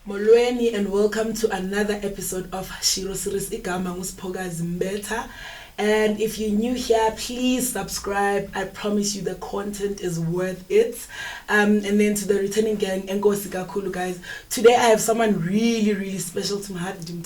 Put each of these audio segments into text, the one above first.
Molweni and welcome to another episode of Shiro Series Igama Muspoga's Mbeta. And if you're new here, please subscribe. I promise you the content is worth it. And then to the returning gang, Enkosi kakhulu guys. Today I have someone really special to my heart. I'm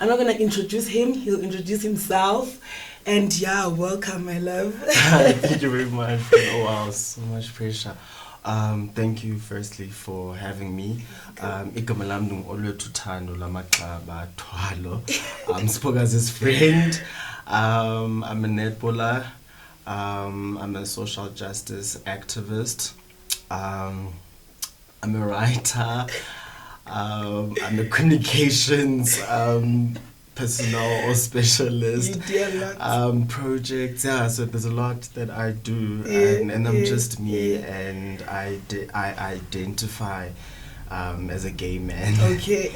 not going to introduce him. He'll introduce himself. And yeah, welcome, my love. Thank you very much. Oh wow, so much pressure. Thank you firstly for having me. Igama lami Olwethuthando lamaqaba thwalo. Spoke as his friend. I'm a netballer. I'm a social justice activist. I'm a writer. I'm a communications personnel or specialist. Projects, yeah, so there's a lot that I do, and I'm just me, and I identify as a gay man. Okay.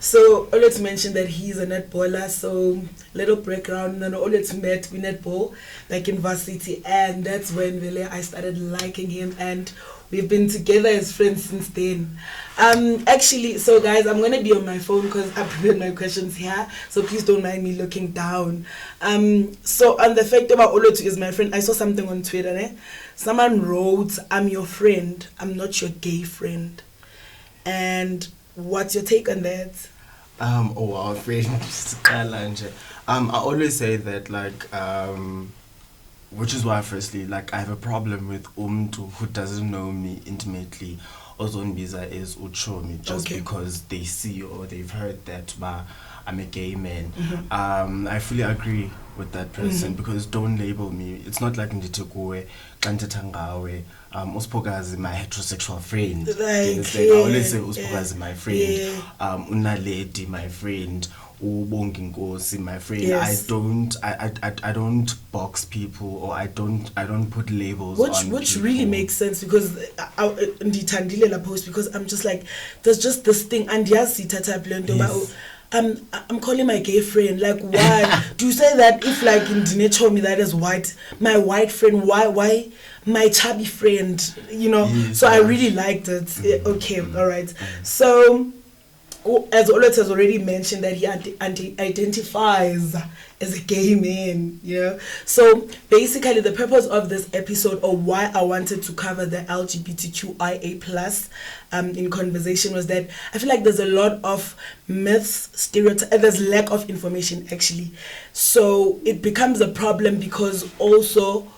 So let's mention that he's a netballer. So little background, and let's met we netball back in varsity, and that's when really I started liking him, and we've been together as friends since then. Actually, so guys, I'm gonna be on my phone because I prepared my questions here, so please don't mind me looking down. So on the fact about Olwethu is my friend, I saw something on Twitter. Someone wrote, "I'm your friend, I'm not your gay friend." And what's your take on that? Oh wow, friend. I always say that which is why firstly I have a problem with umntu who doesn't know me intimately. Also Nbiza is uchomi just because they see or they've heard that I'm a gay man. I fully agree with that person because don't label me. It's not like nditikuwe kantetangawe uspogazi my heterosexual friend. I always say uspogazi my friend. Unaledi my friend. Ubonginkosi my friend. Yes. I don't box people, or I don't put labels on which people. Really makes sense because ndithandile la post because I'm just like, there's just this thing and yes. I'm calling my gay friend, like why do you say that? If like in Dine told me that as white, my white friend, why my chubby friend, yes, so I really liked it. Okay, all right. So as Olwethu has already mentioned that he identifies as a gay man, So basically the purpose of this episode, or why I wanted to cover the LGBTQIA plus in conversation, was that I feel like there's a lot of myths, stereotypes, and there's lack of information actually. So it becomes a problem because also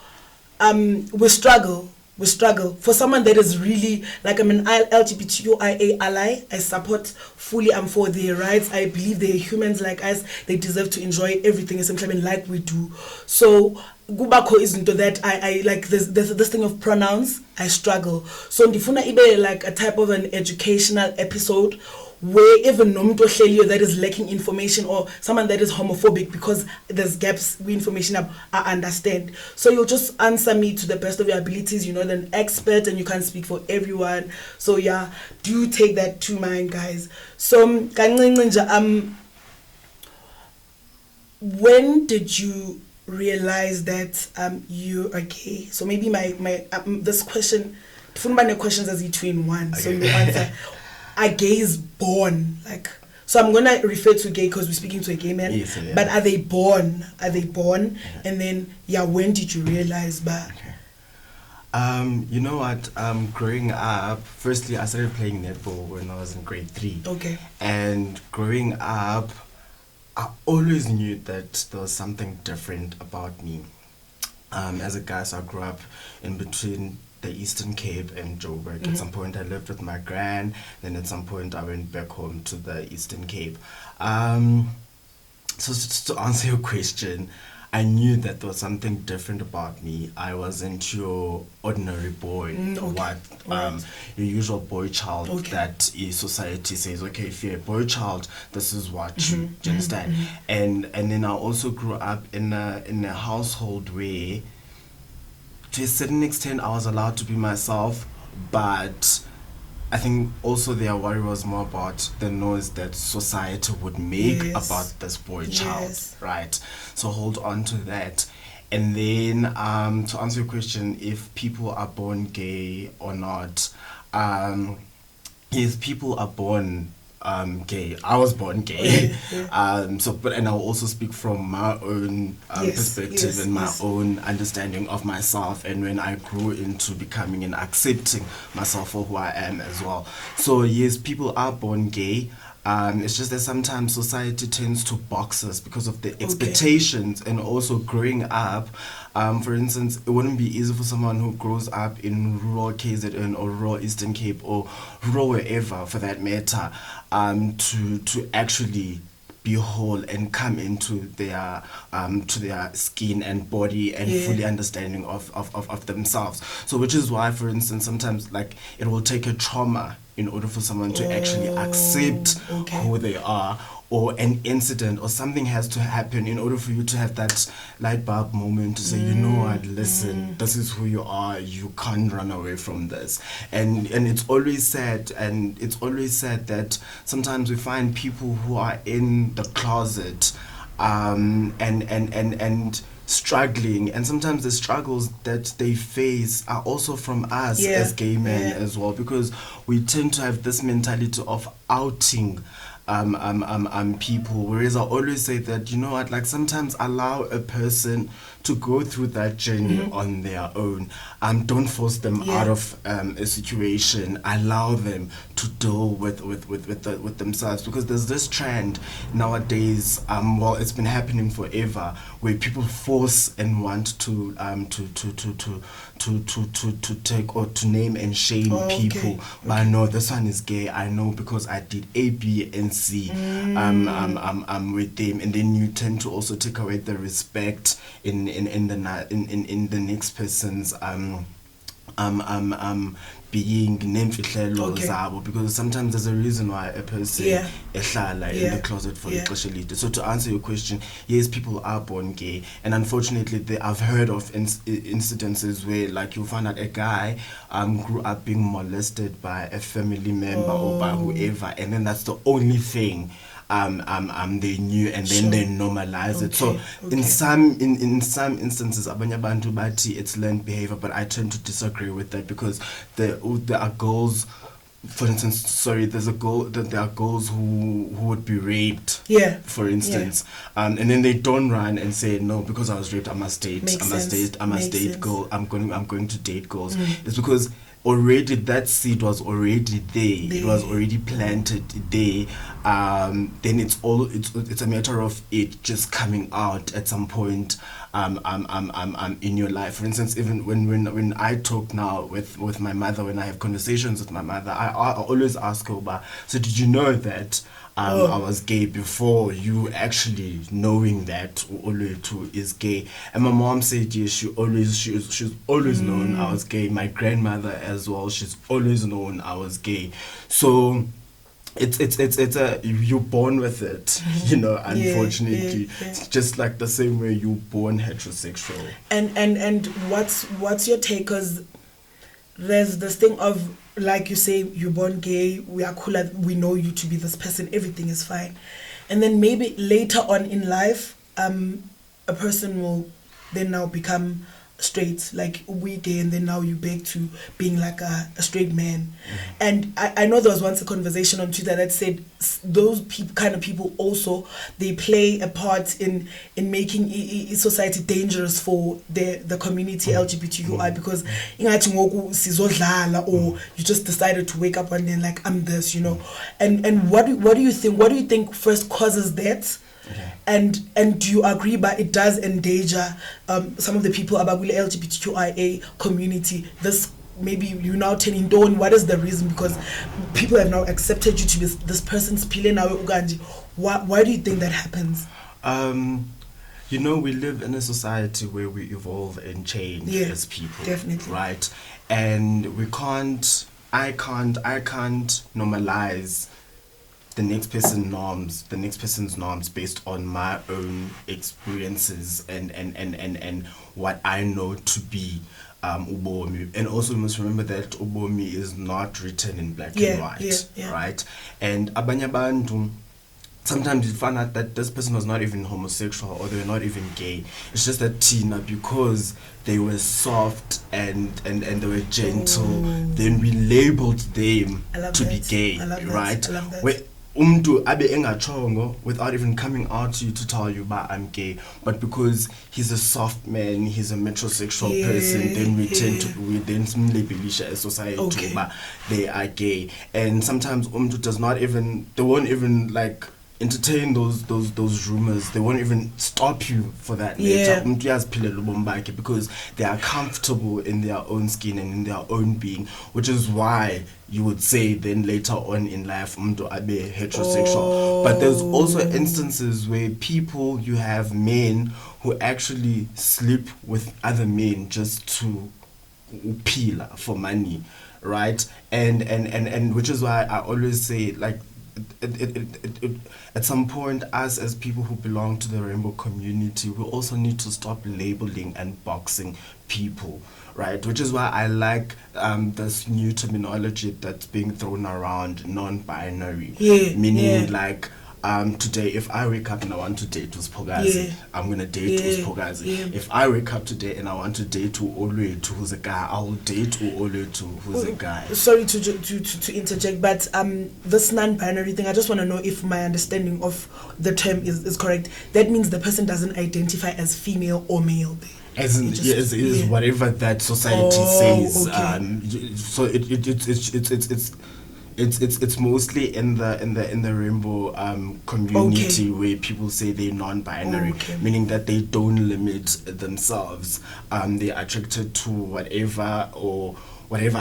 we struggle for someone that is really like, I'm an LGBTQIA ally. I support fully. I'm for their rights. I believe they're humans like us. They deserve to enjoy everything essentially like we do. So Gubako isn't that I like this thing of pronouns. I struggle. So ndifuna ibe like a type of an educational episode where even that is lacking information, or someone that is homophobic because there's gaps with information I understand. So you'll just answer me to the best of your abilities. You're not an expert and you can't speak for everyone. So yeah, do take that to mind, guys. So when did you realize that you are gay? So maybe my this question, questions as between one. Okay. So you answer. Are gays born? So I'm gonna refer to gay because we're speaking to a gay man. Yes, yeah. But are they born? Yeah. And then when did you realize that? Okay. You know what? Growing up, firstly I started playing netball when I was in grade 3. Okay. And growing up, I always knew that there was something different about me. As a guy, so I grew up in between the Eastern Cape and Joburg. At some point I lived with my gran, then at some point I went back home to the Eastern Cape. So to answer your question, I knew that there was something different about me. I wasn't your ordinary boy, your usual boy child that society says, okay, if you're a boy child, this is what you understand. And then I also grew up in a household where, to a certain extent, I was allowed to be myself, but I think also their worry was more about the noise that society would make about this boy child, right? So hold on to that. And then to answer your question, if people are born gay or not, yes, people are born gay. I was born gay. And I'll also speak from my own perspective and my own understanding of myself, and when I grew into becoming and accepting myself for who I am as well. So yes, people are born gay. It's just that sometimes society tends to box us because of the expectations, and also growing up. For instance, it wouldn't be easy for someone who grows up in rural KZN or rural Eastern Cape or rural wherever for that matter, to actually be whole and come into their to their skin and body and fully understanding of themselves. So which is why, for instance, sometimes like it will take a trauma in order for someone to actually accept who they are, or an incident or something has to happen in order for you to have that light bulb moment to say, you know what, listen, this is who you are, you can't run away from this. And it's always sad, and it's always sad that sometimes we find people who are in the closet and struggling, and sometimes the struggles that they face are also from us as gay men as well, because we tend to have this mentality of outing people, whereas I always say that, you know what, like sometimes allow a person to go through that journey on their own. Don't force them out of a situation. Allow them to deal with themselves, because there's this trend nowadays. Well, it's been happening forever, where people force and want to take or to name and shame people. But I know this one is gay. I know because I did A, B, and C. With them, and then you tend to also take away the respect in the next person's being nemfihlelo zabo, because sometimes there's a reason why a person ehlala in the closet for ixesha elide. So to answer your question, yes, people are born gay, and unfortunately I've heard of incidences where like you'll find out a guy grew up being molested by a family member or by whoever, and then that's the only thing they knew, and then they normalize it. So in some instances abanye abantu bathi it's learned behavior, but I tend to disagree with that, because there are girls, for instance, there are girls who would be raped, for instance, and then they don't run and say, no, because I was raped, I must date girl, I'm going to date girls. It's because already that seed was already there. It was already planted there. Then it's a matter of it just coming out at some point in your life. For instance, even when I talk now with my mother, when I have conversations with my mother, I always ask her, so did you know that I was gay before you actually knowing that Olwethu is gay? And my mom said yes, she's always known I was gay. My grandmother as well, she's always known I was gay. So it's you're born with it, you know, unfortunately. It's just like the same way you're born heterosexual. And what's your take? Because there's this thing of, like you say, you're born gay, we are cool, we know you to be this person, everything is fine. And then maybe later on in life, a person will then now become straight, like we gay, and then now you back to being like a straight man. And I know there was once a conversation on Twitter that said those kind of people also, they play a part in making society dangerous for the community LGBTQI, because ingathi ngoku sizodlala, or you just decided to wake up one day and like, I'm this, you know. And what do you think first causes that? And do you agree, but it does endanger some of the people about the LGBTQIA community? This maybe you now turning down. What is the reason? Because people have now accepted you to be this person's pile now Uganji. Why do you think that happens? You know, we live in a society where we evolve and change as people. Definitely. Right? And I can't normalize the next person's norms based on my own experiences and what I know to be ubomi. And also we must remember that ubomi is not written in black and white, right? And abanye abantu sometimes you find out that this person was not even homosexual or they're not even gay. It's just that Tina, because they were soft and they were gentle, then we labeled them to be gay, right? I love that. Where umntu abe engachongo without even coming out to you to tell you but I'm gay, but because he's a soft man, he's a metrosexual person, then we tend to then labelisha as society but they are gay. And sometimes umntu they won't even like entertain those rumors. They won't even stop you for that later. Because they are comfortable in their own skin and in their own being, which is why you would say then later on in life umntu abe heterosexual. But there's also instances where you have men who actually sleep with other men just to peel for money, right? And which is why I always say, like, at some point, us as people who belong to the rainbow community, we also need to stop labeling and boxing people, right? Which is why I like this new terminology that's being thrown around, non-binary, meaning like today, if I wake up and I want to date Uspogazi, I'm gonna date Uspogazi. If I wake up today and I want to date Olwethu, who's a guy, I'll date Olwethu, who's a guy. Sorry to interject, but this non-binary thing, I just want to know if my understanding of the term is correct. That means the person doesn't identify as female or male. As in, is whatever that society says. Okay. So it's mostly in the rainbow community where people say they're non-binary, meaning that they don't limit themselves. They're attracted to whatever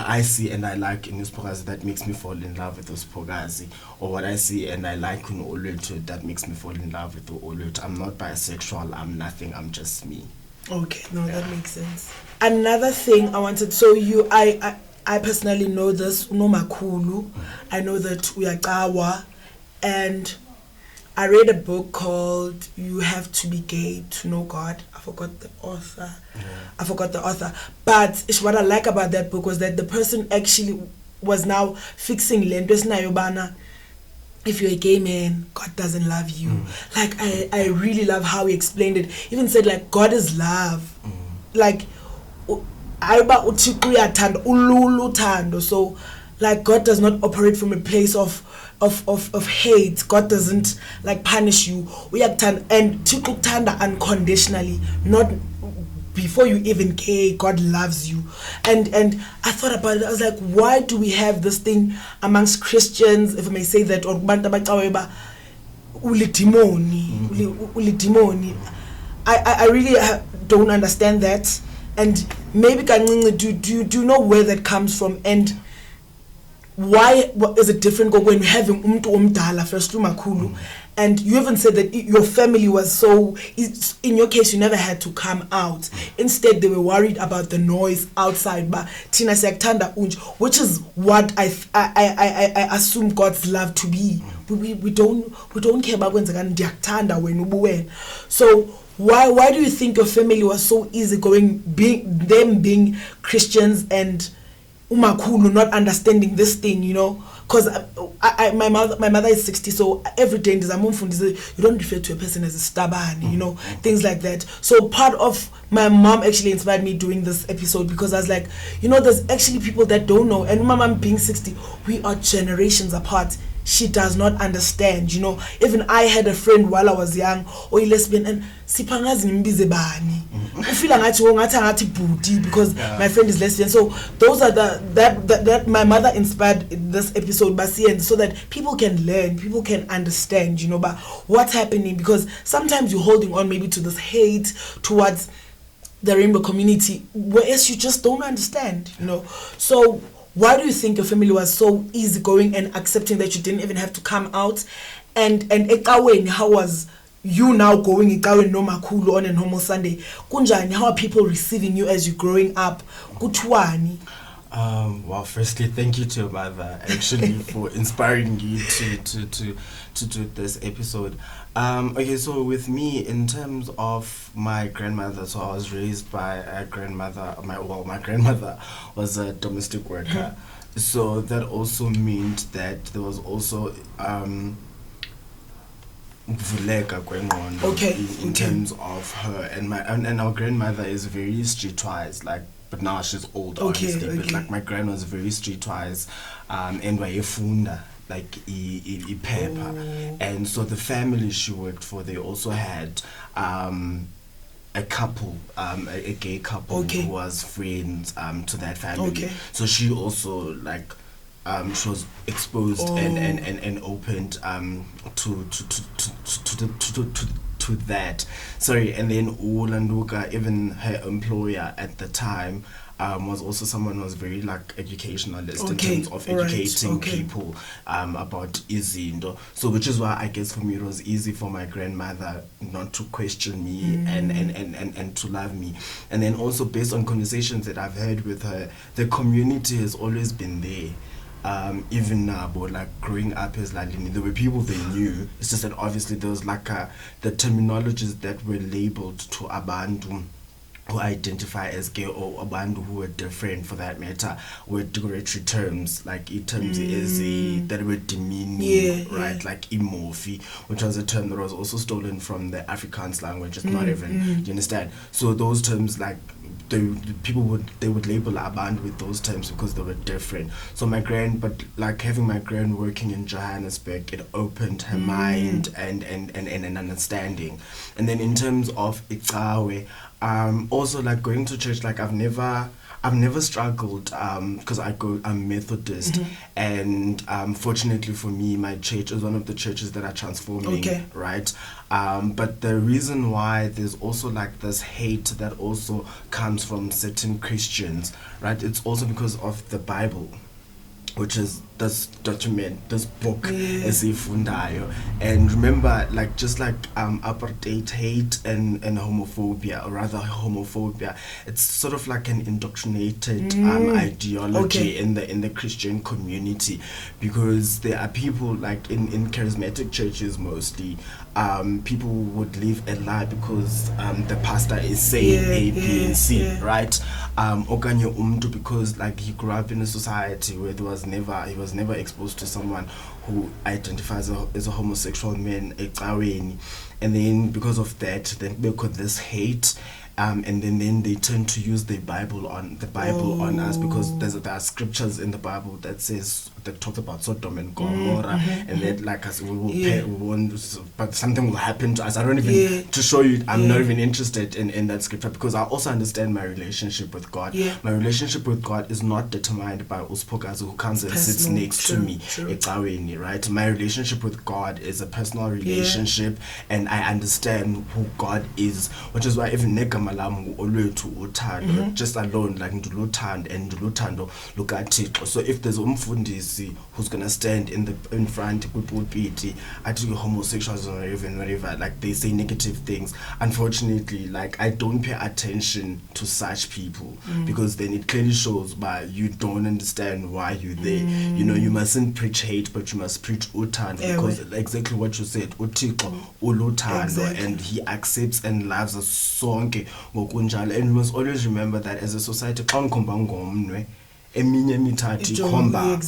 I see and I like in Uspogazi that makes me fall in love with Uspogazi, or what I see and I like in Olwethu that makes me fall in love with Olwethu. I'm not bisexual, I'm nothing, I'm just me. Okay, that makes sense. Another thing I wanted, I personally know this, Unomakulu. I know that Uyakawa, and I read a book called You Have to Be Gay to Know God. I forgot the author. But what I like about that book was that the person actually was now fixing lentos na yobana. If you're a gay man, God doesn't love you. Like, I really love how he explained it. Even said, like, God is love. Like, so, like, God does not operate from a place of hate. God doesn't, like, punish you. And tikukuthanda unconditionally, not before you even gay. God loves you. And I thought about it. I was like, why do we have this thing amongst Christians, if I may say that, or I really don't understand that. And maybe do you know where that comes from, and why is it different when you're having umntu omdala first Makulu? And you even said that your family was so, in your case, you never had to come out. Instead, they were worried about the noise outside. But Tina Sektanda Unj, which is what I assume God's love to be. We don't care about when when ubuwen. So why do you think your family was so easygoing, being Christians and Umakulu not understanding this thing, you know? Because my mother is 60, so every day you don't refer to a person as a stubborn, you know, things like that. So part of my mom actually inspired me doing this episode, because I was like, you know, there's actually people that don't know, and my mom being 60, we are generations apart. She does not understand, you know. Even I had a friend while I was young, or lesbian, and sipangazi nimbize bani. Ufila ngathi booty because my friend is lesbian. So those are that my mother inspired this episode, and so that people can learn, people can understand, you know, but what's happening, because sometimes you're holding on maybe to this hate towards the rainbow community, whereas you just don't understand, you know. So why do you think your family was so easygoing and accepting that you didn't even have to come out? And Ekawen, how was you now going Ekawen no Makulu on and Homo Sunday? Kunjani, how are people receiving you as you're growing up? Kutwani. Well, firstly, thank you to your mother actually for inspiring you to do this episode. Okay, so with me, in terms of my grandmother, so I was raised by a grandmother. My grandmother was a domestic worker, so that also meant that there was also ukuvuleka kwengqondo Okay, in terms of her and our grandmother is very streetwise, like, but now she's old, obviously, but like my grandma was very streetwise, and wayefunda like paper, and so the family she worked for, they also had a couple, a gay couple who was friends to that family. So she also like she was exposed and opened to that. Sorry, and then Ulanduka, even her employer at the time, was also someone who was very like educationalist in terms of educating people about izinto. So which is why I guess for me it was easy for my grandmother not to question me and to love me. And then also based on conversations that I've had with her, the community has always been there. Even now, but like growing up as Lalini, there were people they knew. It's just that obviously there was like the terminologies that were labeled to abantu who identify as gay or abantu who were different for that matter were derogatory terms, like terms that were demeaning, right? Like imorphi, which was a term that was also stolen from the Afrikaans language. It's not even, do you understand? So those terms, like people would label abantu with those terms because they were different. So but like having my grand working in Johannesburg, it opened her mind and an understanding. And then in terms of Itawe, also like going to church, like I've never struggled because I'm Methodist, and fortunately for me, my church is one of the churches that are transforming, right? But the reason why there's also like this hate that also comes from certain Christians, right? It's also because of the Bible, which is this document, this book, esifundayo. And remember, like just like apartheid, hate and homophobia, or rather homophobia, it's sort of like an indoctrinated ideology in the Christian community, because there are people like in charismatic churches mostly, people would live a lie because the pastor is saying A, B, and C, right? Okanye umntu because like he grew up in a society where he was never exposed to someone who identifies as a homosexual man, and then because of that, then because this hate, and then they tend to use the Bible on us, because there are scriptures in the Bible that talk about Sodom and Gomorrah, and that like us we won't, but something will happen to us. I don't even to show you. I'm not even interested in that scripture, because I also understand my relationship with God. My relationship with God is not determined by Uspokazi who comes and sits next to me. Right? My relationship with God is a personal relationship, and I understand who God is, which is why even Olwethuthando, just alone, like Nduluthando and Nduluthando look at it. So if there's umfundisi who's gonna stand in front with pulpit, I think homosexuals or even whatever, like they say negative things, unfortunately, like I don't pay attention to such people, because then it clearly shows but you don't understand why you're there. You know, you mustn't preach hate, but you must preach uthando, because exactly what you said, uThixo uluthando, and he accepts and loves us sonke ngokunjalo. And we must always remember that as a society, xa ngikhomba ngomnwe eminye imithathu ikhomba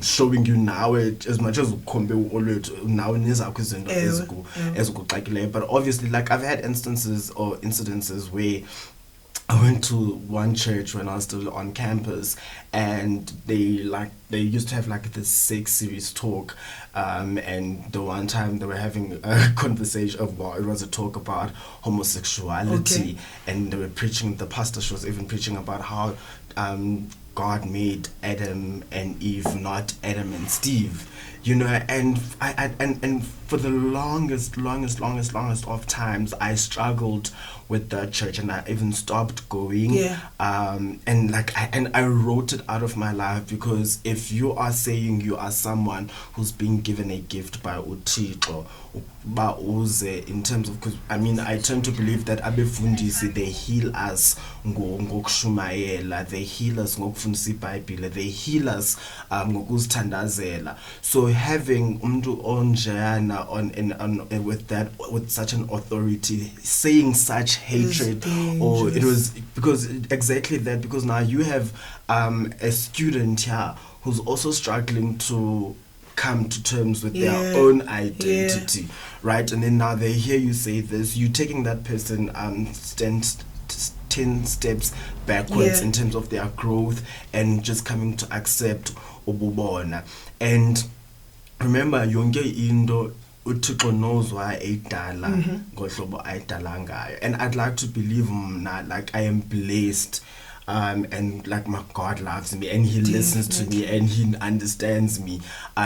showing you now as much as ukhombe uOlwethu nawe nezakho izinto ezikuxakileyo. But obviously, like I've had instances or incidences where I went to one church when I was still on campus, and they used to have like this sex series talk, and the one time they were having a conversation it was a talk about homosexuality, and they were preaching, the pastor was even preaching about how God made Adam and Eve, not Adam and Steve, you know. And and for the longest of times I struggled with that church, and I even stopped going. And like I wrote it out of my life, because if you are saying you are someone who's being given a gift by uThixo, in terms of, because I mean I tend to believe that abefundisi, they heal us ngokushumayela, they heal us ngokufundisa iBhayibhile, they heal us ngokuzithandazela. So having umntu onjeyana with such an authority saying such hatred, or it was because exactly that, because now you have a student here who's also struggling to come to terms with their own identity, right? And then now they hear you say this, you taking that person 10 steps backwards in terms of their growth and just coming to accept ububona. And remember, yonke into uThixo knows why ayidala ngohlobo ayidala ngayo. And I'd like to believe mna, like I am blessed, and like my God loves me and he listens to me and he understands me.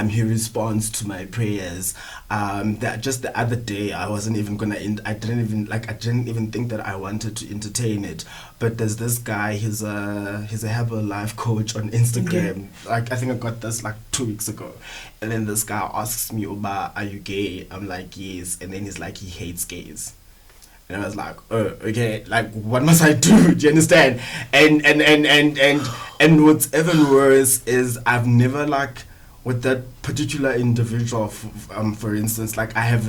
He responds to my prayers. That just the other day I wasn't even gonna I didn't even think that I wanted to entertain it. But there's this guy, he's a Herbalife coach on Instagram. Like I think I got this like 2 weeks ago. And then this guy asks me, Oba, are you gay? I'm like, yes. And then he's like, he hates gays. And I was like, oh, okay, like what must I do? Do you understand? And what's even worse is I've never like with that particular individual, for instance, like I've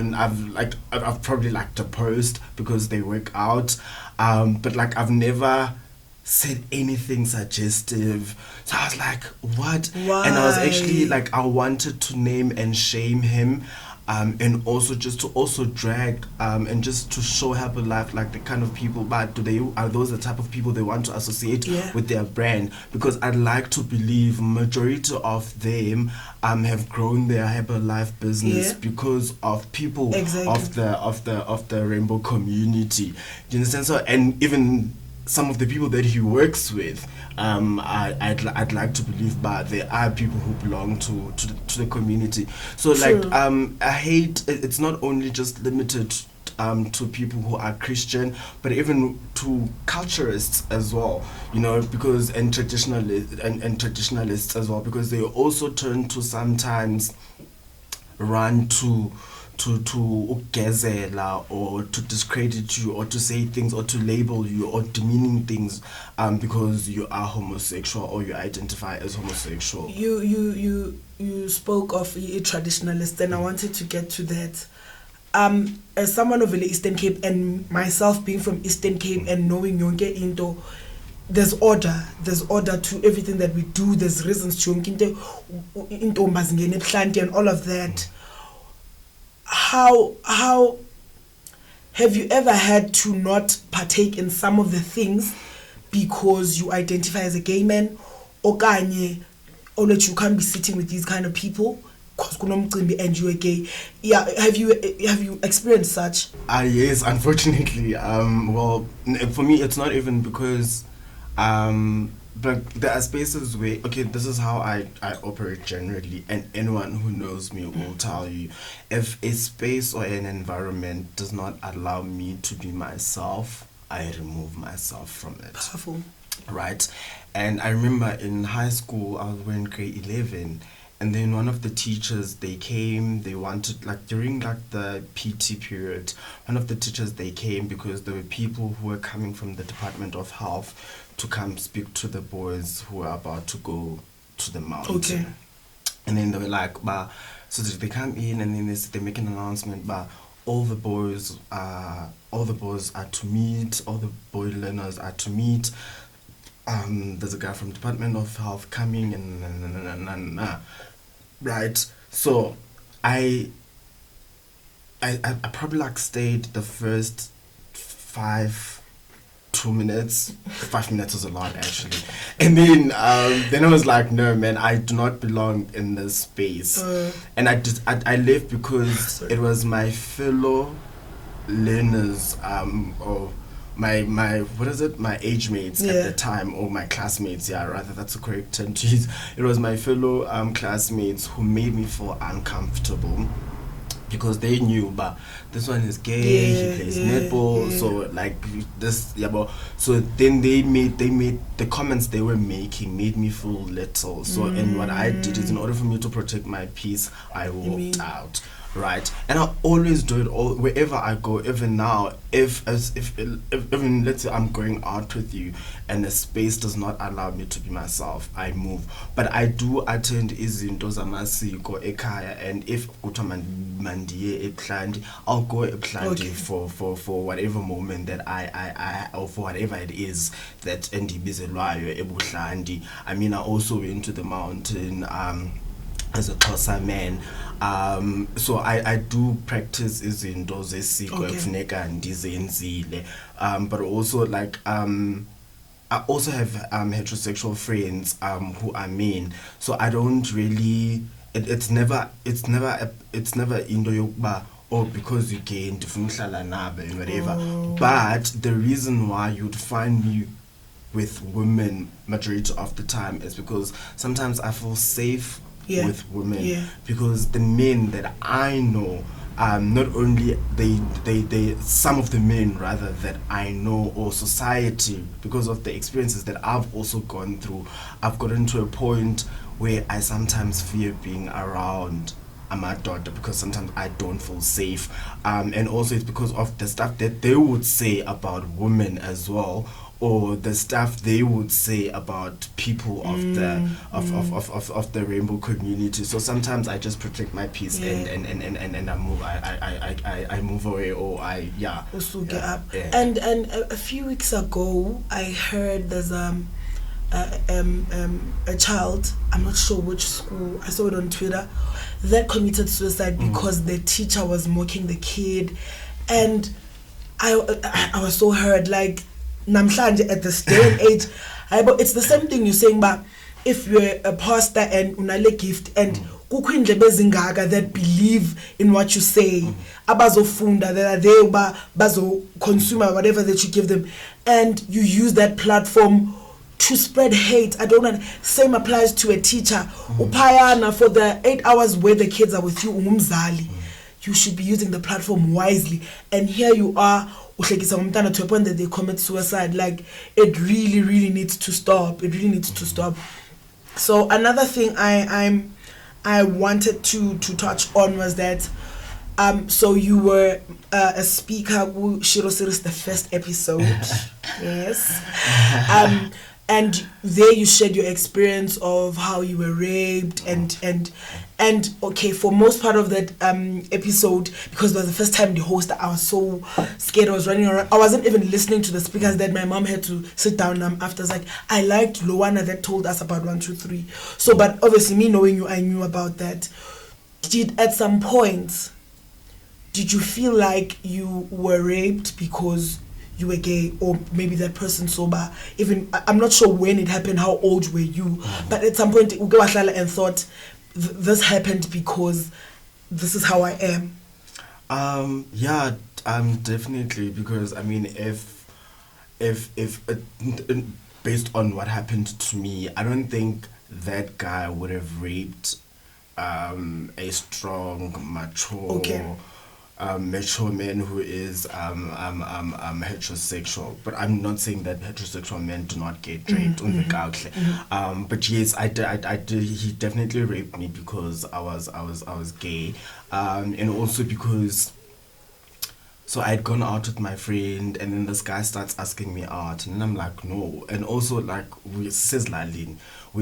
probably liked a post because they work out, but like I've never said anything suggestive. So I was like, what? Why? And I was actually like, I wanted to name and shame him. And also just to also drag and just to show Herbalife like the kind of people, but are those the type of people they want to associate with their brand? Because I'd like to believe majority of them have grown their Herbalife business because of people of the rainbow community. Do you understand? So, and even some of the people that he works with, I'd like to believe, but there are people who belong to the community. So like I hate it's not only just limited to people who are Christian, but even to culturists as well, you know, because and traditionalists as well, because they also turn to sometimes run to ugezela or to discredit you or to say things or to label you or demeaning things because you are homosexual or you identify as homosexual. You spoke of a traditionalist, and I wanted to get to that. As someone of the Eastern Cape and myself being from Eastern Cape and knowing yonke into, there's order to everything that we do. There's reasons to yonke into and all of that. How have you ever had to not partake in some of the things because you identify as a gay man, or that you can't be sitting with these kind of people because and you're gay? Yeah, have you experienced such? Yes, unfortunately. Well, for me, it's not even because but there are spaces where, okay, this is how I operate generally, and anyone who knows me will tell you, if a space or an environment does not allow me to be myself, I remove myself from it. Powerful. Right? And I remember in high school, I was wearing grade 11, and then one of the teachers, they came, they wanted, like during like the PT period, one of the teachers, they came because there were people who were coming from the Department of Health to come speak to the boys who are about to go to the mountain. Okay. And then they were like, so they come in and then they make an announcement, all the boys are to meet, all the boy learners are to meet. There's a guy from Department of Health coming and right. So I probably like stayed the first 2 minutes. 5 minutes was a lot actually. And then I was like, no man, I do not belong in this space. And I left because it was my fellow learners or my my age mates at the time, or my classmates, rather, that's the correct term to use. It was my fellow classmates who made me feel uncomfortable, because they knew, but this one is gay, he plays netball, so like this, but so then they made the comments they were making made me feel little. So and what I did is, in order for me to protect my peace, I walked out. Right, and I always do it wherever I go. Even now, if even let's say I'm going out with you and the space does not allow me to be myself, I move. But I do attend izinto zamasiko ekhaya, and if kuthiwa mandiye ePhandi, I'll go ePhandi for whatever moment that I or for whatever it is that endibizelwayo ebuhlandi. I mean, I also went to the mountain as a Xhosa man. So I do practice izinto zesiko ekufuneka ndizenzile, but also like I also have heterosexual friends who are men, so I don't really it's never into yokuba, oh, because you gay ndifuna uhlala nabe and whatever. But the reason why you'd find me with women majority of the time is because sometimes I feel safe with women, because the men that I know, not only they some of the men rather that I know, or society, because of the experiences that I've also gone through, I've gotten to a point where I sometimes fear being around my daughter, because sometimes I don't feel safe, and also it's because of the stuff that they would say about women as well, or the stuff they would say about people of the rainbow community. So sometimes I just protect my peace and I move away, or also get up. And a few weeks ago I heard there's a child, I'm not sure which school, I saw it on Twitter, that committed suicide because the teacher was mocking the kid, and I was so hurt. Like, namhlanje at this day and age, it's the same thing you're saying, but if you're a pastor and unale gift and kukho indlebe ezingaka that believe in what you say, abazofunda, that are there bazo consume whatever that you give them, and you use that platform to spread hate. I don't know. Same applies to a teacher. Upayana, for the 8 hours where the kids are with you, umzali, you should be using the platform wisely. And here you are, to a point that they commit suicide. Like, it really needs to stop. It really needs to stop. So another thing I wanted to touch on was that so you were a speaker who Shiro series the first episode. Yes. And there you shared your experience of how you were raped and okay, for most part of that episode, because it was the first time the host, I was so scared. I was running around. I wasn't even listening to the speakers. That my mom had to sit down after. Like, I liked Loana that told us about 1, 2, 3. So, but obviously me knowing you, I knew about that. At some point, did you feel like you were raped because you were gay, or maybe that person sober? Even I'm not sure when it happened, how old were you, but at some point you go and thought this happened because this is how I am? Definitely, because I mean, if based on what happened to me, I don't think that guy would have raped a strong, mature mature man who is heterosexual. But I'm not saying that heterosexual men do not get raped. But yes, I did. He definitely raped me because I was gay, and also because. So I'd gone out with my friend, and then this guy starts asking me out, and I'm like, no. And also, like, we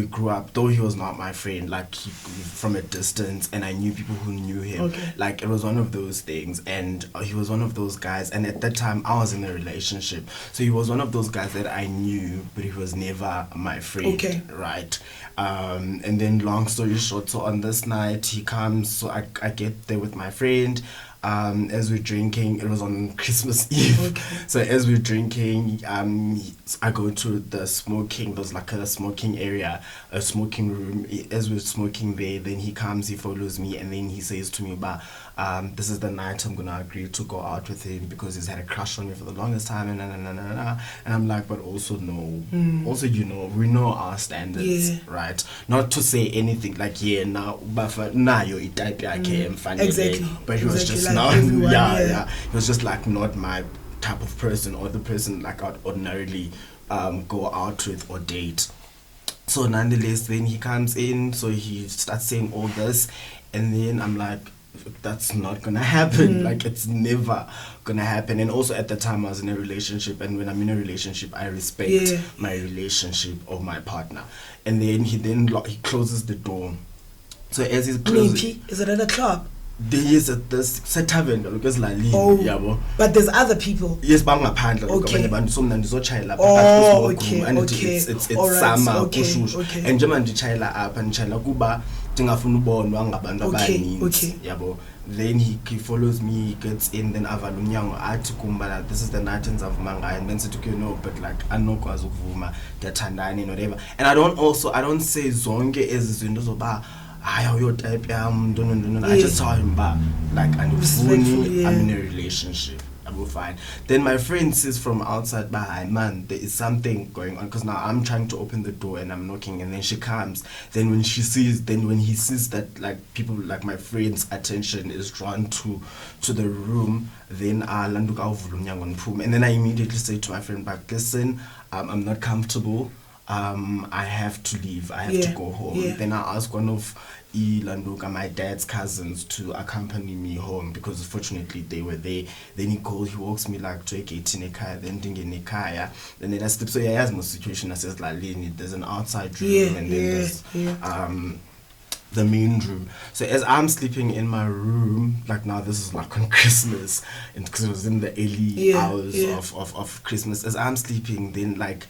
grew up, though he was not my friend, like, from a distance, and I knew people who knew him. Okay. Like, it was one of those things, and he was one of those guys, and at that time, I was in a relationship. So he was one of those guys that I knew, but he was never my friend. Okay. Right? And then, long story short, so on this night, he comes, so I get there with my friend. As we're drinking, it was on Christmas Eve. Okay. So as we're drinking, I go to the smoking, there's like a smoking area, a smoking room. As we're smoking there, then he comes, he follows me, and then he says to me, this is the night I'm gonna agree to go out with him because he's had a crush on me for the longest time, and I'm like, but also no. Also, you know, we know our standards, right? Not to say anything like, now, but you type exactly. But he was just like everyone, he was just like not my type of person, or the person like I'd ordinarily go out with or date. So nonetheless, then he comes in, so he starts saying all this, and then I'm like, that's not gonna happen. Like, it's never gonna happen. And also at the time I was in a relationship, and when I'm in a relationship, I respect my relationship or my partner. And then he closes the door. So as he's closing, is it at a club? There is this tavern because but there's other people. Yes, bangaphandle. Okay. And it's okay. it's All right. summer, okay. and njengoba ndichayela apha ndichayela kuba ndingafuna ubonwa ngabantu Okay, abaninzi okay. yabo. Then he follows me, he gets in, then avala umnyango athi kumba like, this is the night endizavuma ngayo, and then sithi okay no, but like andinokwazi ukuvuma, ndiyathandana and whatever. And I don't say zonke ezi zinto zoba hayi awuyotype yam no. I just tell him ba like andifuni, I'm in a relationship. I'm fine. Then my friend says from outside, "Bye, man, there is something going on." Because now I'm trying to open the door and I'm knocking, and then she comes. Then when he sees that like people, like my friend's attention is drawn to the room, then and then I immediately say to my friend back, "Listen, I'm not comfortable. I have to leave. I have to go home." Yeah. Then I ask one of Landuka, my dad's cousins, to accompany me home because fortunately they were there. Then he walks me like to a gate in a car, then in a car, and then I sleep. So yeah, he has no situation. I says like, there's an outside room and then there's the main room. So as I'm sleeping in my room, like now this is like on Christmas, and because it was in the early hours of Christmas, as I'm sleeping, then like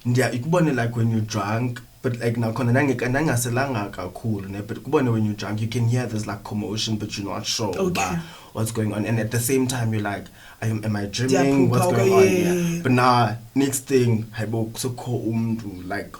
ikubone like when you're drunk, but like now nangaselanga kakhulu, but kubone when you're drunk you can hear there's like commotion but you're not sure about what's going on, and at the same time you're like, am I dreaming, what's going on here? But now next thing like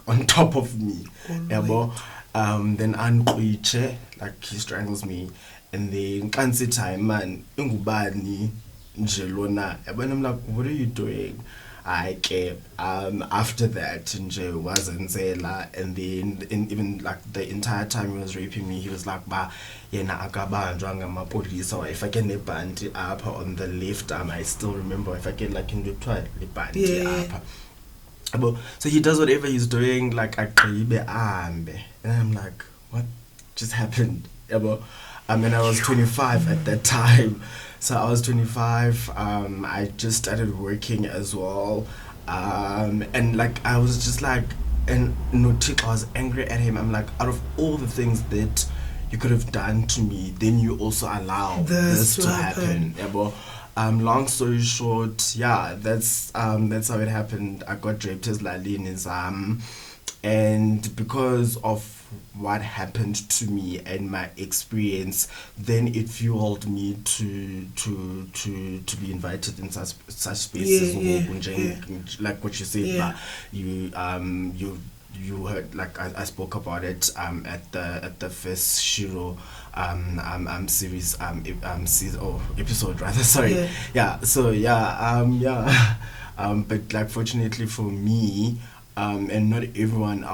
on top of me, then anquiche, like he strangles me, and then can't say time man ingubani njelona, and I'm like, what are you doing? After that nje wazenzela, and then even like the entire time he was raping me, he was like ba yena akabanjwa ngamapolisa wayefake nebhanti apha on the left arm. I still remember wayefake like into lebhanti apha. So he does whatever he's doing, like agqibe ahambe, and I'm like, what just happened? And I was 25 at that time. So I was 25, I just started working as well, and like I was just like, and I was angry at him. I'm like, out of all the things that you could have done to me, then you also allow this to happen. Long story short, that's how it happened. I got raped as Lalin and because of what happened to me and my experience, then it fueled me to be invited in such spaces. Like what you said, you heard, like I spoke about it at the first Shiro series episode rather, sorry. But like fortunately for me, and not everyone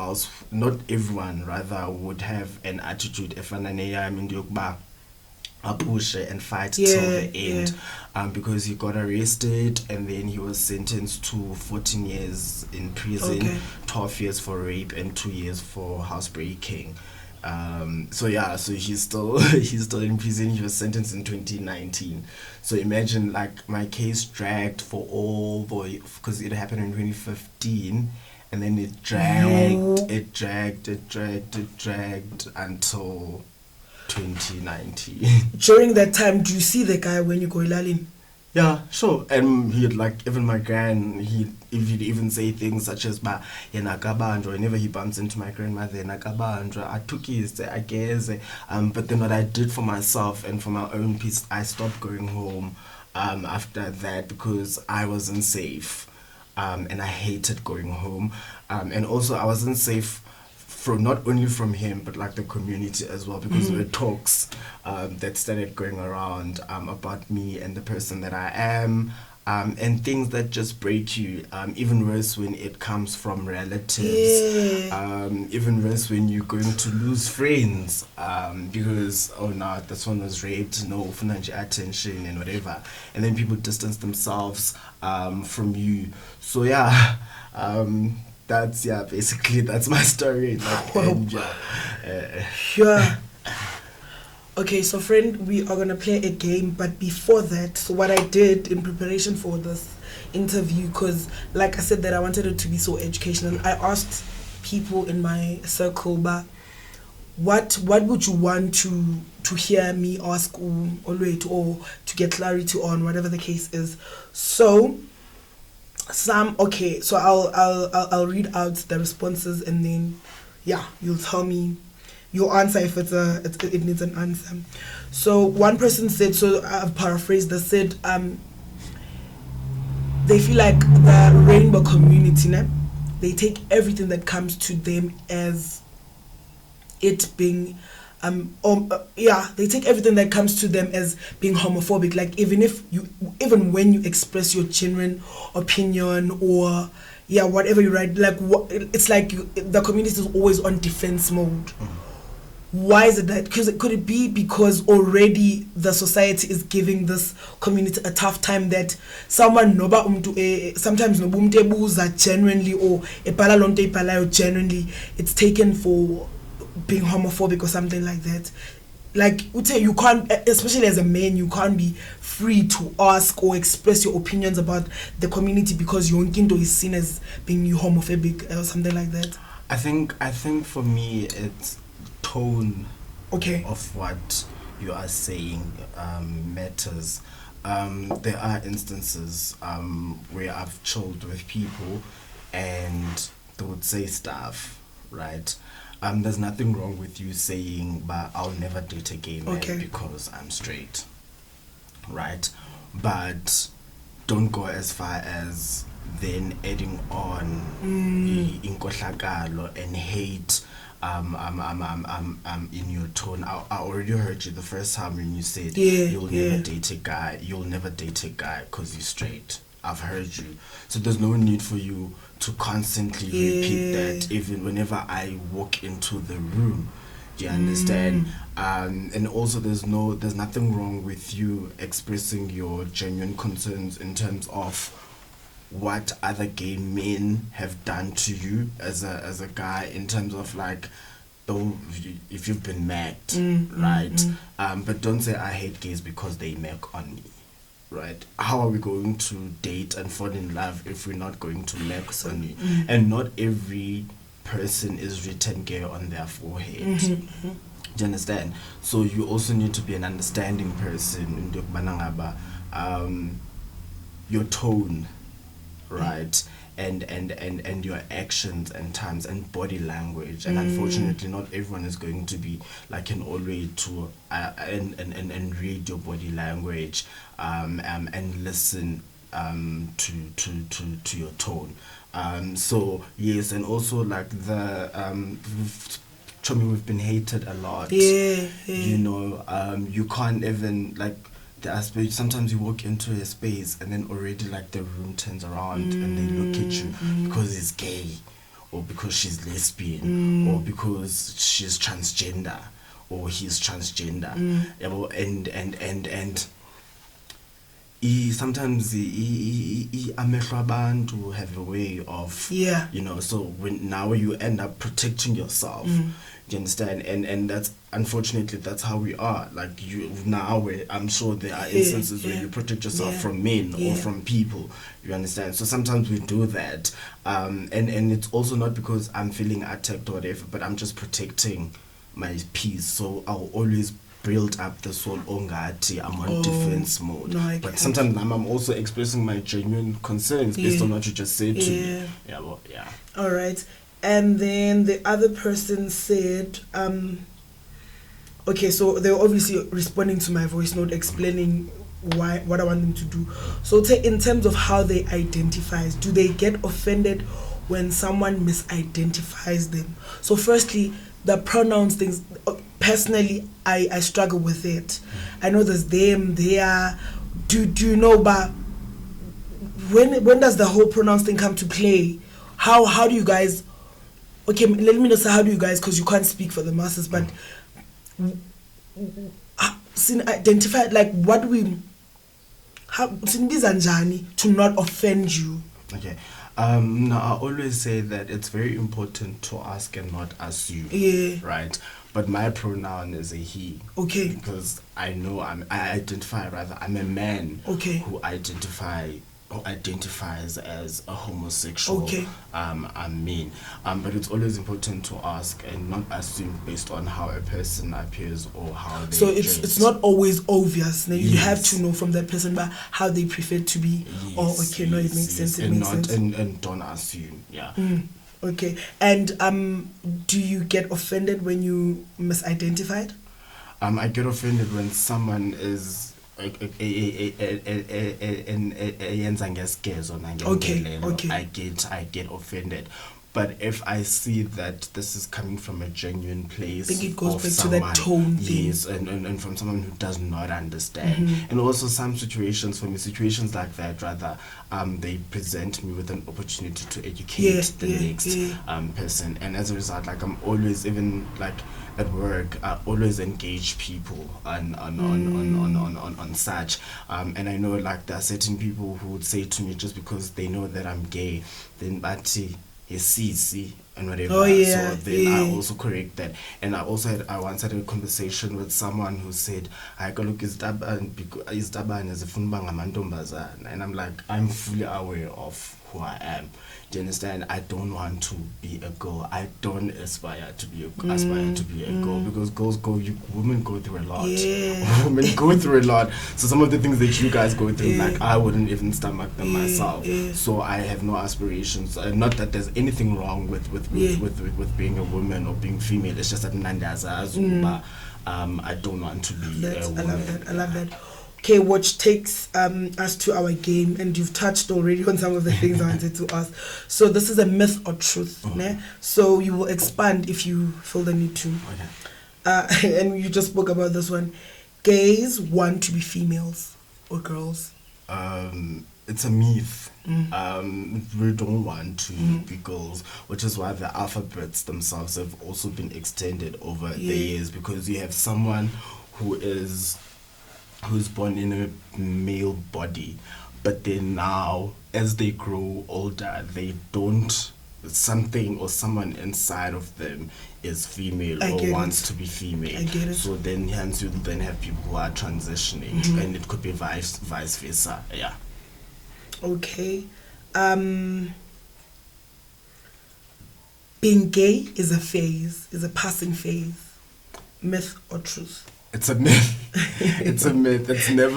rather would have an attitude push and fight till the end, because he got arrested and then he was sentenced to 14 years in prison, 12 years for rape and 2 years for housebreaking. So he's still in prison. He was sentenced in 2019. So imagine like my case dragged because it happened in 2015. And then it dragged until 2019. During that time, do you see the guy when you go Ilalin? Yeah, sure. And he'd like, even my gran, he'd even say things such as ba yena kabanjwa. Whenever he bumps into my grandmother, yena kabanjwa, I took his, I guess. But then what I did for myself and for my own peace, I stopped going home after that because I wasn't safe. And I hated going home, and also I wasn't safe from not only from him but like the community as well, because there were talks that started going around about me and the person that I am, and things that just break you, even worse when it comes from relatives, even worse when you're going to lose friends, because this one was raped, no financial attention and whatever, and then people distance themselves from you. So that's my story. Okay, so friend, we are gonna play a game, but before that, so what I did in preparation for this interview, because like I said that I wanted it to be so educational, I asked people in my circle, but what would you want to hear me ask Olwethu, or to get clarity on, whatever the case is. So I'll read out the responses, and then you'll tell me your answer if it needs an answer. So one person said, so I've paraphrased, they said they feel like the rainbow community, they take everything that comes to them as it being they take everything that comes to them as being homophobic. Like even when you express your genuine opinion or whatever you write, like it's like the community is always on defense mode. Why is it that? Could it be because already the society is giving this community a tough time, that someone sometimes genuinely or genuinely it's taken for being homophobic or something like that? Like, would say you can't, especially as a man, you can't be free to ask or express your opinions about the community because your kindo is seen as being homophobic or something like that. I think for me it's tone of what you are saying matters. There are instances where I've chilled with people and they would say stuff, right? There's nothing wrong with you saying, but I'll never date a gay man because I'm straight, right? But don't go as far as then adding on inkohlakalo and hate in your tone. I already heard you the first time when you said you'll never date a guy because you're straight. I've heard you. So there's no need for you to constantly repeat that even whenever I walk into the room. Do you understand? And also there's nothing wrong with you expressing your genuine concerns in terms of what other gay men have done to you as a guy, in terms of like, though if you've been magged, right? But don't say I hate gays because they mag on me. Right? How are we going to date and fall in love if we're not going to mag on you? And not every person is written gay on their forehead. Do you understand? So you also need to be an understanding person. Your tone, right? And your actions and times and body language, and unfortunately not everyone is going to be like an Olwe to and read your body language and listen to your tone. So yes, and also like we've been hated a lot. You know, you can't even like. Sometimes you walk into a space and then already like the room turns around and they look at you because he's gay or because she's lesbian or because she's transgender or he's transgender. And sometimes amehlo abantu have a way of you know, so when now you end up protecting yourself. Do you understand? And that's unfortunately that's how we are. Like you now, I'm sure there are instances where you protect yourself from men or from people. You understand? So sometimes we do that, and it's also not because I'm feeling attacked or whatever, but I'm just protecting my peace. So I'll always build up this whole ongati, I'm on defense mode. No, but sometimes I'm also expressing my genuine concerns based on what you just said to me. All right. And then the other person said, okay, so they're obviously responding to my voice note, explaining what I want them to do. So in terms of how they identify, do they get offended when someone misidentifies them? So firstly, the pronouns things, personally, I struggle with it. I know there's them, they are, do you know, but when does the whole pronouns thing come to play? How do you guys... Okay, let me know, how do you guys, because you can't speak for the masses, but identify, like, what do we, how to not offend you? Okay. Now I always say that it's very important to ask and not assume. Right? But my pronoun is a he. Okay. Because I'm a man who identifies as a homosexual. I mean, but it's always important to ask and not assume based on how a person appears or how they. So it's not always obvious. You have to know from that person about how they prefer to be. It makes sense. And don't assume. Okay. And do you get offended when you misidentified? I get offended when someone is yenza ngesikezo nangendelelo. Okay. I get offended. But if I see that this is coming from a genuine place, I think it goes of back someone, to that tone thing. yes, and from someone who does not understand, and also some situations for me, situations like that, rather, they present me with an opportunity to educate the next person, and as a result, like I'm always, even like at work, I always engage people on such, and I know like there are certain people who would say to me, just because they know that I'm gay, then bati see and whatever. So then I also correct that. And I once had a conversation with someone who said, I go look is Daban as a funbangamandombazan, and I'm like, I'm fully aware of who I am. Do you understand? I don't want to be a girl. I don't aspire to be a girl, because women go through a lot. Women go through a lot. So some of the things that you guys go through, like I wouldn't even stomach them myself. So I have no aspirations. Not that there's anything wrong with being a woman or being female. It's just that I don't want to be a woman. I love that. Okay, which takes us to our game, and you've touched already on some of the things I wanted to ask. So this is a myth or truth, ne? So you will expand if you feel the need to. Okay. And you just spoke about this one. Gays want to be females or girls? It's a myth. We don't want to be girls, which is why the alphabets themselves have also been extended over the years, because you have someone who's born in a male body, but then now as they grow older, something or someone inside of them is female or wants to be female. I get it. So then hence you then have people who are transitioning, and it could be vice versa. Yeah. Okay. Being gay is a phase, is a passing phase. Myth or truth? It's a myth. It's a myth. It's never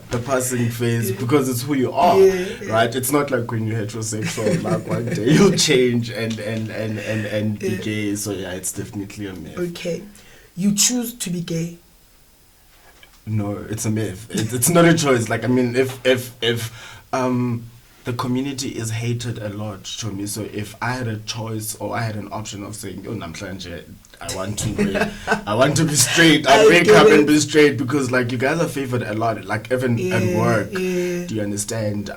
the passing phase, because it's who you are, right? It's not like when you're heterosexual, like one day you'll change and be gay. So yeah, it's definitely a myth. Okay. You choose to be gay? No, it's a myth. It's not a choice. Like, I mean, if the community is hated a lot to me, so if I had a choice or I had an option of saying, oh, namhlanje, I want to be straight, I'll wake up and be straight, because like you guys are favored a lot, like even at work. Do you understand?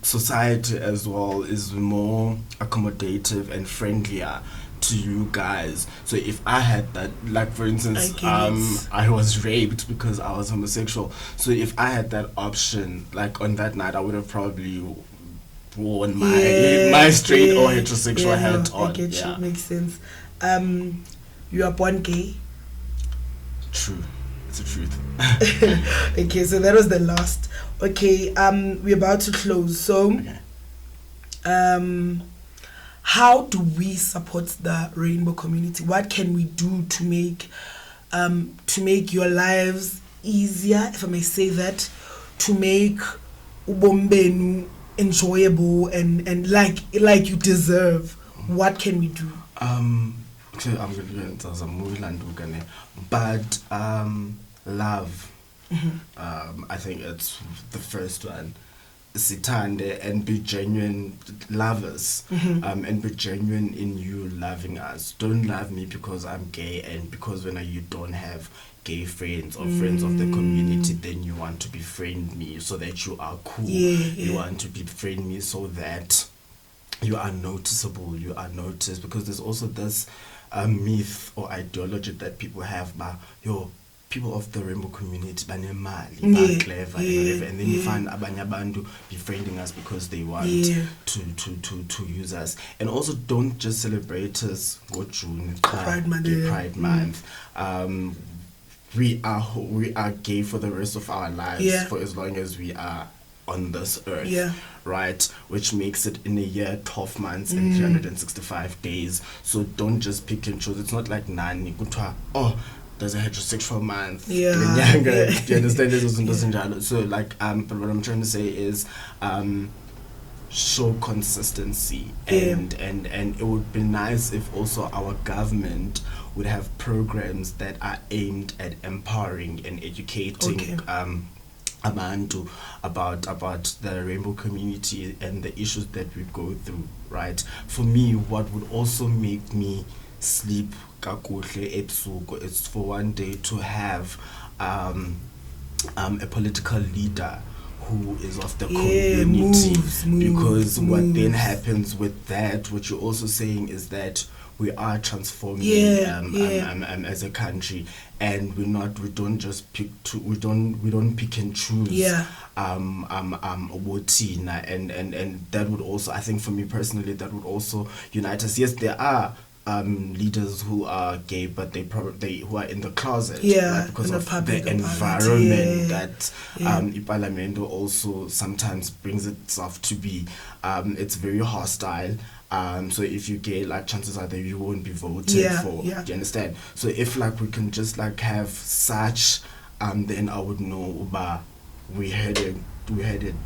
Society as well is more accommodative and friendlier to you guys. So if I had that, like for instance, I was raped because I was homosexual. So if I had that option, like on that night, I would have probably worn my straight or heterosexual hat on. I get you. Makes sense. You are born gay? True. It's the truth. Okay, so that was the last. Okay, we're about to close. So, how do we support the rainbow community? What can we do to make your lives easier, if I may say that, to make ubombenu enjoyable and like you deserve? What can we do? Okay, I'm going to a movie but love. I think it's the first one. Sitande and be genuine lovers, and be genuine in you loving us. Don't love me because I'm gay, and because when you don't have gay friends or friends of the community, then you want to befriend me so that you are cool. You want to befriend me so that you are noticeable, you are noticed, because there's also this myth or ideology that people have about people of the rainbow community banemali, clever, and then you find abanye abantu befriending us because they want to use us. And also, don't just celebrate us go June Pride Month. We are gay for the rest of our lives, for as long as we are on this earth, right? Which makes it in a year 12 months and 365 days. So don't just pick and choose. It's not like nani there's a heterosexual month. Do you understand? So like but what I'm trying to say is show consistency, and it would be nice if also our government would have programs that are aimed at empowering and educating abantu about the rainbow community and the issues that we go through, right? For me, what would also make me sleep kakuhle ebusuku is for one day to have a political leader who is of the community, because what then happens with that, what you're also saying is that we are transforming as a country, and we don't just pick we don't pick and choose Wotina, and that would also, I think for me personally, that would also unite us. Yes, there are leaders who are gay, but they who are in the closet, right? Because of the environment that Ipalamendo also sometimes brings itself to be. It's very hostile. So if you're gay, like chances are that you won't be voted for. Do you understand? So if like we can just like have such, then I would know we headed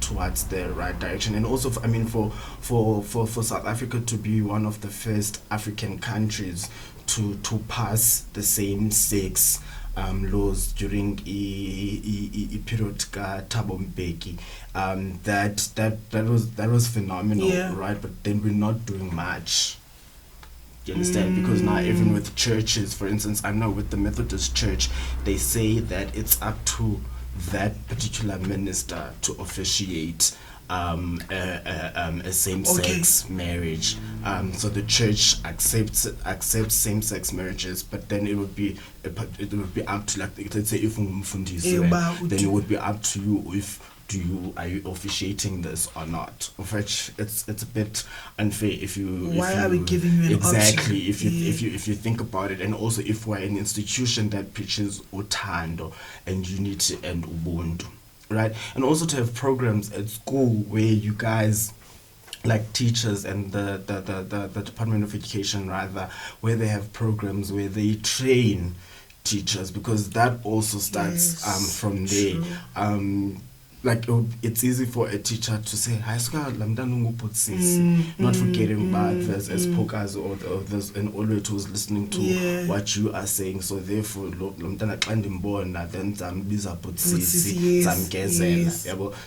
towards the right direction. And also I mean for South Africa to be one of the first African countries to pass the same sex laws during a period ka Thabo Mbeki, that was phenomenal, right? But then we're not doing much. Do you understand? Because now even with churches, for instance, I know with the Methodist Church, they say that it's up to that particular minister to officiate a same-sex marriage. So the church accepts same-sex marriages, but then it would be up to, like, let's say if then it would be up to you if are you officiating this or not? Of which it's a bit unfair why are we giving you an exactly option? If you think about it, and also if we're an institution that preaches uthando and unity and ubuntu, right? And also to have programs at school where you guys, like teachers and the Department of Education rather, where they have programs where they train teachers, because that also starts from there. True. Like it's easy for a teacher to say, not forgetting about this as Pokas or this and Olwethu who's listening to what you are saying. So therefore, then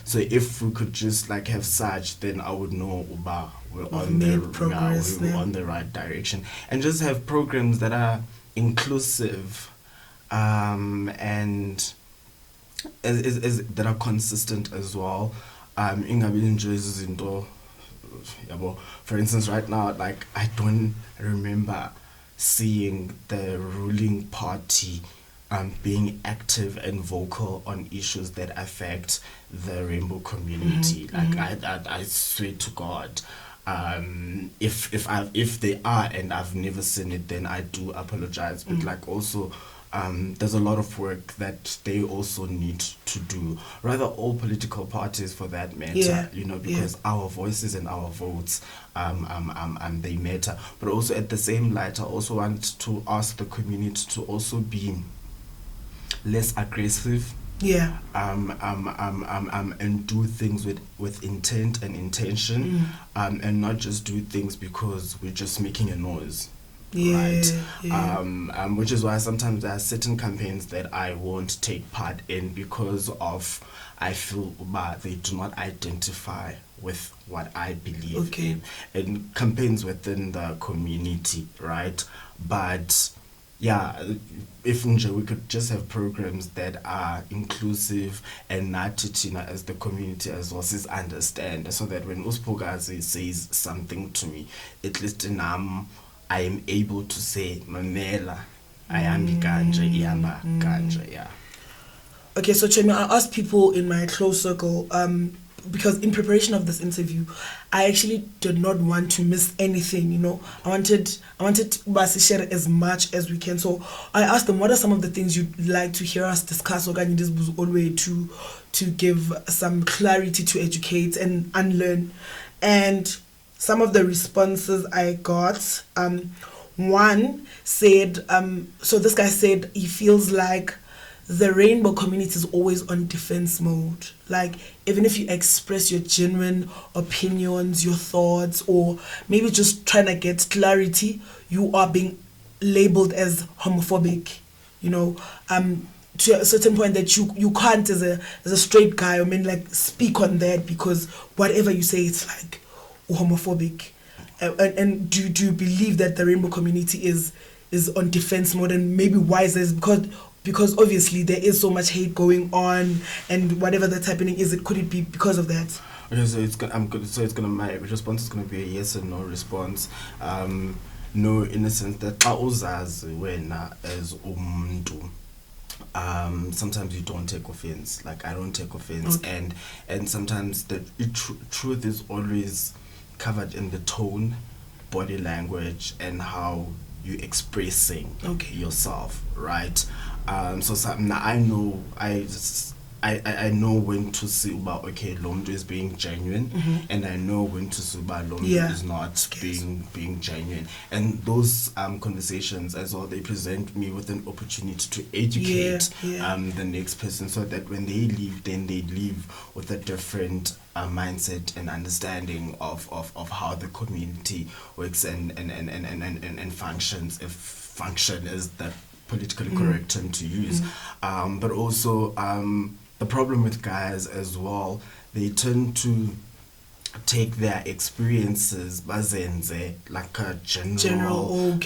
so if we could just like have such, then I would know we're on the right direction, and just have programs that are inclusive and that are consistent as well. For instance, right now, like I don't remember seeing the ruling party being active and vocal on issues that affect the rainbow community. I swear to God, if they are and I've never seen it, then I do apologize. But like also, there's a lot of work that they also need to do. Rather, all political parties, for that matter, because our voices and our votes, they matter. But also at the same light, I also want to ask the community to also be less aggressive. And do things with intent and intention, and not just do things because we're just making a noise. Which is why sometimes there are certain campaigns that I won't take part in because of I feel they do not identify with what I believe in, and campaigns within the community, right? But if we could just have programs that are inclusive and not as the community as well as understand, so that when Uspogazi says something to me, at least I am able to say, Mamela, I am Ganja, Yamba, Ganja, Okay, so Chemi, I asked people in my close circle, because in preparation of this interview, I actually did not want to miss anything, I wanted to share as much as we can. So I asked them, what are some of the things you'd like to hear us discuss, to give some clarity, to educate and unlearn. And some of the responses I got, one said, so this guy said he feels like the rainbow community is always on defense mode. Like, even if you express your genuine opinions, your thoughts, or maybe just trying to get clarity, you are being labeled as homophobic, you know, to a certain point that you can't as a straight guy, I mean, like, speak on that, because whatever you say, it's like homophobic. And do you believe that the rainbow community is on defense mode? And maybe why is this? Because obviously there is so much hate going on, and whatever that's happening, could it be because of that? Okay, so my response is gonna be a yes and no response. No, in the sense that wena as umuntu, sometimes you don't take offense. Like, I don't take offense. Okay. And sometimes the truth is always covered in the tone, body language, and how you expressing yourself, right? So I know I know when to see about, okay, Lomdo is being genuine, and I know when to see about Lomdo is not being genuine. And those conversations as well, they present me with an opportunity to educate the next person, so that when they leave, then they leave with a different mindset and understanding of how the community works and functions, if function is the politically correct term to use. But also the problem with guys as well, they tend to take their experiences bazenze like a general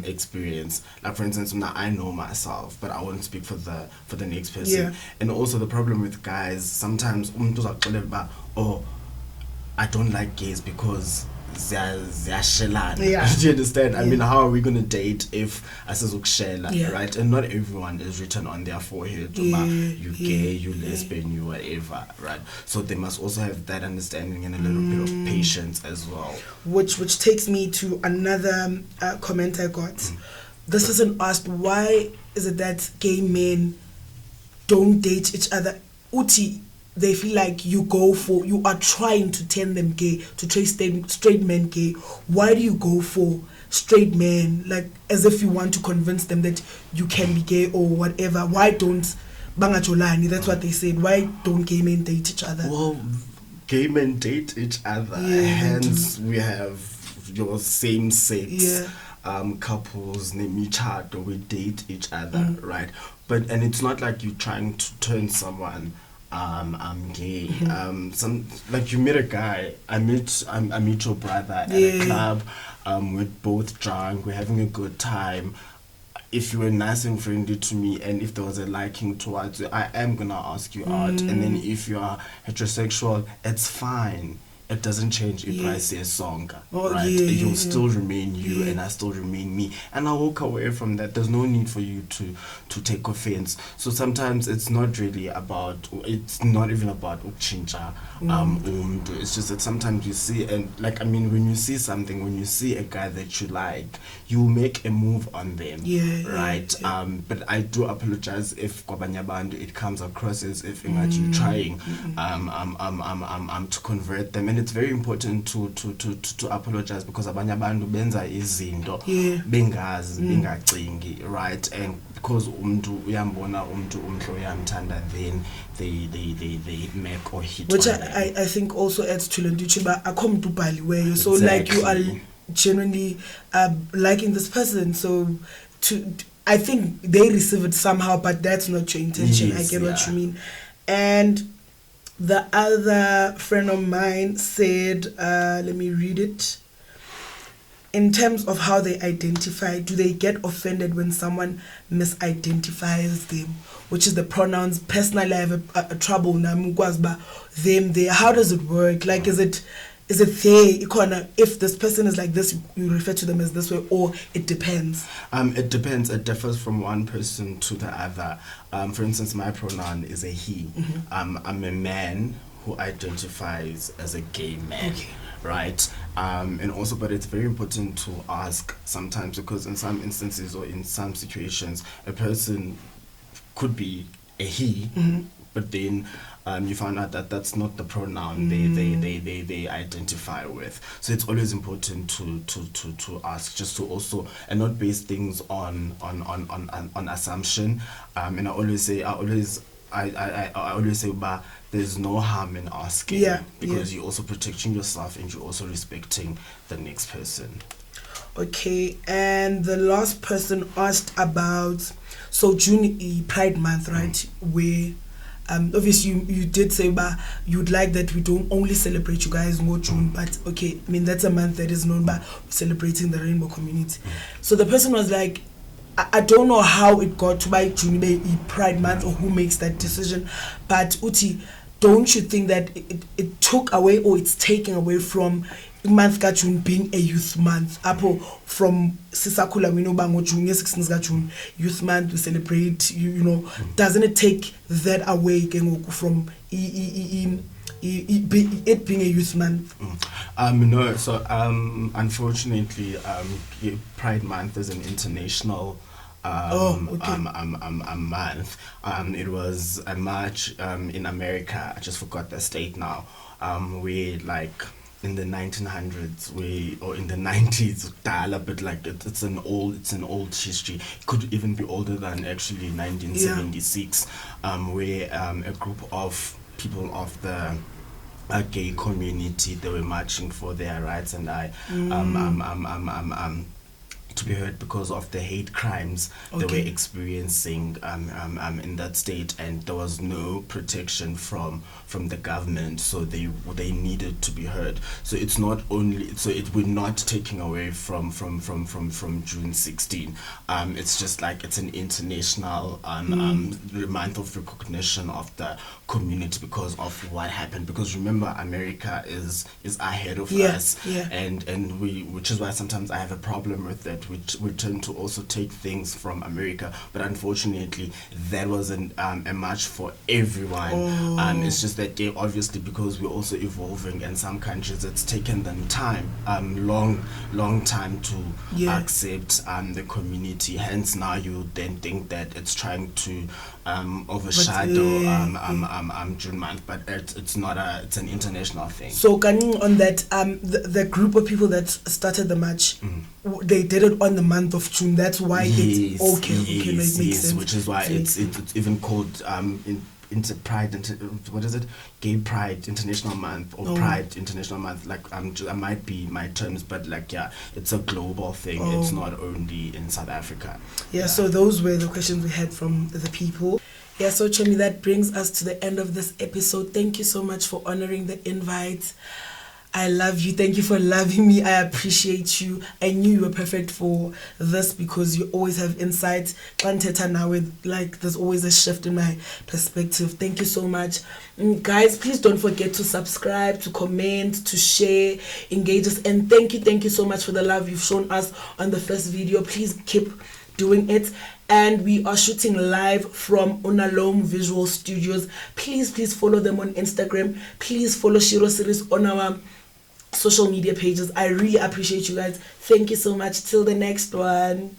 experience. Like, for instance, now I know myself, but I won't speak for the next person. And also the problem with guys, sometimes oh, I don't like gays because they're shellan. Do you understand? I mean, how are we going to date if shela, right? And not everyone is written on their forehead, you gay, you lesbian, you whatever, right? So they must also have that understanding and a little bit of patience as well. Which takes me to another comment I got. This person asked, why is it that gay men don't date each other? Uti, they feel like you are trying to turn them gay, to trace straight men gay. Why do you go for straight men, like, as if you want to convince them that you can be gay or whatever? Why don't bangajolani? That's what they said. Why don't gay men date each other? Well, gay men date each other, hence we have your same sex couples, nemichado, we date each other, right? And it's not like you're trying to turn someone I'm gay. Some, like, you meet a guy, I meet your brother at a club, we're both drunk, we're having a good time. If you were nice and friendly to me, and if there was a liking towards you, I am gonna ask you out. And then if you are heterosexual, it's fine. It doesn't change if I say a song, right? You'll still remain you, and I still remain me, and I'll walk away from that. There's no need for you to take offense. So sometimes it's not even about uchincha it's just that sometimes you see, and like, I mean, when you see something, when you see a guy that you like, you make a move on them, right? But I do apologize if kwabanyabandu it comes across as if you're trying to convert them. And it's very important to apologize, because abanye abantu benza izinto bengazi bengacingi, right? And because umntu uyambona umntu umhle uyamthanda, then they make or hit, which I think also adds to lento ba akho mntu ubhaliweyo, so like you are genuinely liking this person, so I think they receive it somehow, but that's not your intention. I get what you mean. And the other friend of mine said, let me read it. In terms of how they identify, do they get offended when someone misidentifies them? Which is the pronouns. Personally, I have a trouble now. Them, they. How does it work? Like, is it there? If this person is like this, you refer to them as this way, or it depends? It depends. It differs from one person to the other. For instance, my pronoun is a he. I'm a man who identifies as a gay man. Right? And also, but it's very important to ask sometimes, because in some instances or in some situations, a person could be a he, but then you found out that that's not the pronoun they identify with. So it's always important to ask, just to also, and not base things on assumption. And I always say, but there's no harm in asking, because you're also protecting yourself and you're also respecting the next person. Okay, and the last person asked about, so June Pride Month, right? Where obviously you did say, but you'd like that we don't only celebrate you guys in June, but okay, I mean that's a month that is known by celebrating the rainbow community. So the person was like, I don't know how it got to by June Pride Month or who makes that decision, but Uti, don't you think that it took away, or it's taking away from month ka June being a youth month? Apo from Sisakula we know bango June 16th ka June youth month, we celebrate, you know, doesn't it take that away from it being a youth month? No, so unfortunately Pride Month is an international month. It was a march in America. I just forgot the state now. We like in the 1900s, or in the 90s, but like it's an old history. It could even be older than actually 1976, where a group of people of the gay community, they were marching for their rights, and to be heard because of the hate crimes they were experiencing in that state, and there was no protection from the government, so they needed to be heard. So it's not only, so we're not taking away from June 16. It's just like it's an international month of recognition of the community because of what happened. Because remember, America is ahead of us, and we, which is why sometimes I have a problem with that. We tend to also take things from America, but unfortunately that wasn't a match for everyone. It's just that obviously because we're also evolving, and some countries it's taken them time, long time to accept the community. Hence now you then think that it's trying to overshadow June month, but it's not it's an international thing. So coming on that, the group of people that started the march, they did it on the month of June. That's why it's okay. It makes sense. Which is why it's even called Gay Pride International Month, or Pride International Month. Like I might be my terms, but like it's a global thing. It's not only in South Africa. So those were the questions we had from the people. So Chemi, that brings us to the end of this episode. Thank you so much for honoring the invite. I love you. Thank you for loving me. I appreciate you. I knew you were perfect for this because you always have insights. Now with like there's always a shift in my perspective. Thank you so much. Guys, please don't forget to subscribe, to comment, to share, engage us. And thank you so much for the love you've shown us on the first video. Please keep doing it. And we are shooting live from Unalome Visual Studios. Please follow them on Instagram. Please follow Shiro Series on our social media pages. I really appreciate you guys. Thank you so much. Till the next one.